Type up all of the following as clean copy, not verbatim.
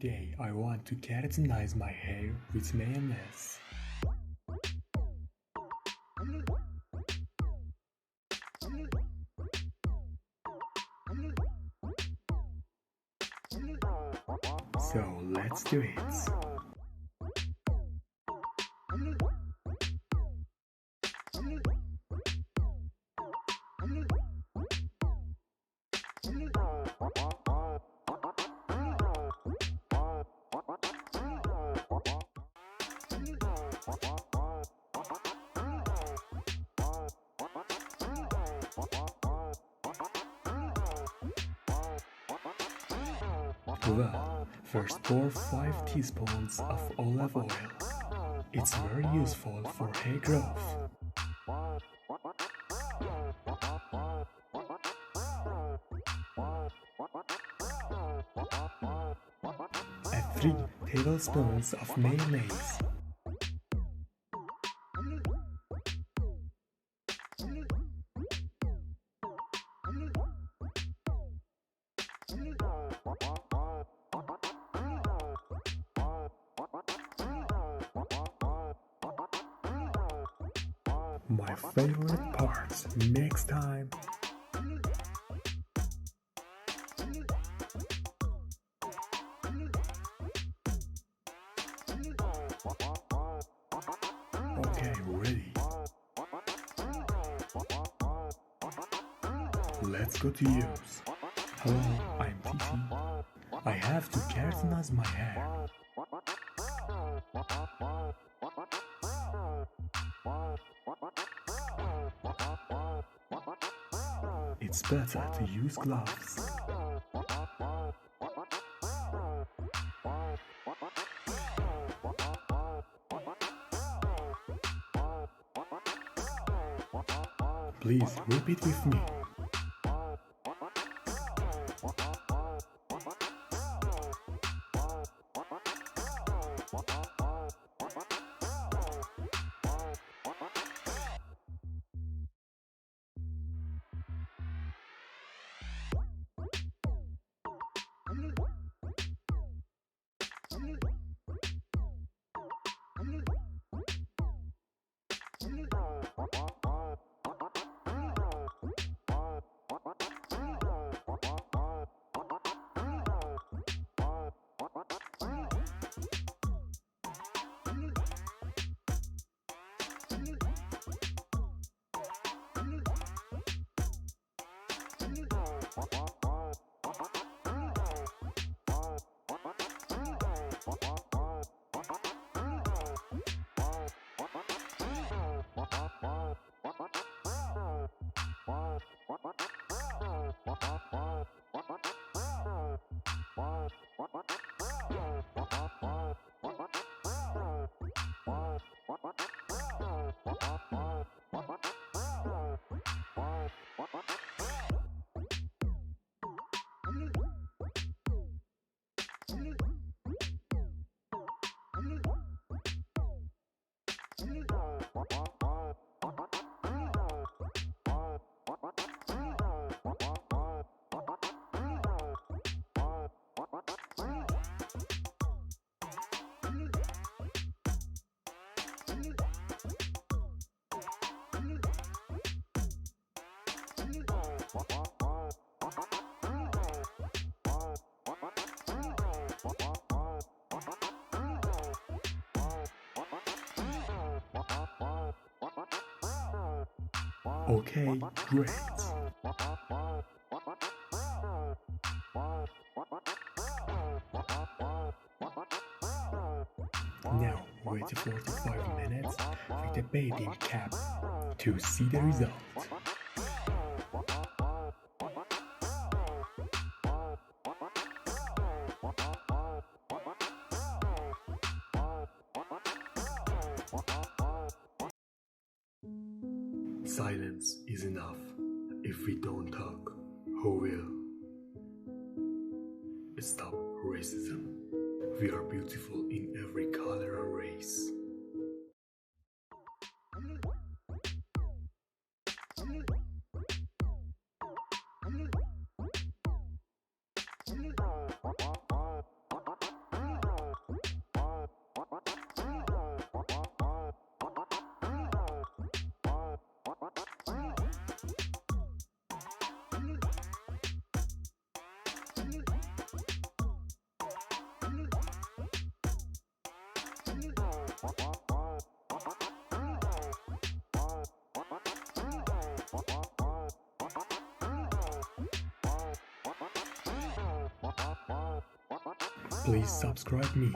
Today I want to keratinize my hair with mayonnaise. So let's do it. Well, first pour 5 teaspoons of olive oil. It's very useful for hair growth. Add 3 tablespoons of mayonnaise. My favorite part, next time. Okay, ready. Let's go to use. Hello, I'm Titi. I have to keratinize my hair. It's better to use gloves. Please repeat with me. Okay, great. Now wait 45 minutes with the bathing cap to see the result. Silence is enough. If we don't talk, who will? Stop racism. We are beautiful in every color and race. Please subscribe me.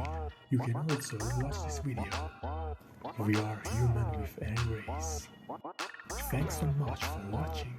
You can also watch this video. We are human with a race. Thanks so much for watching.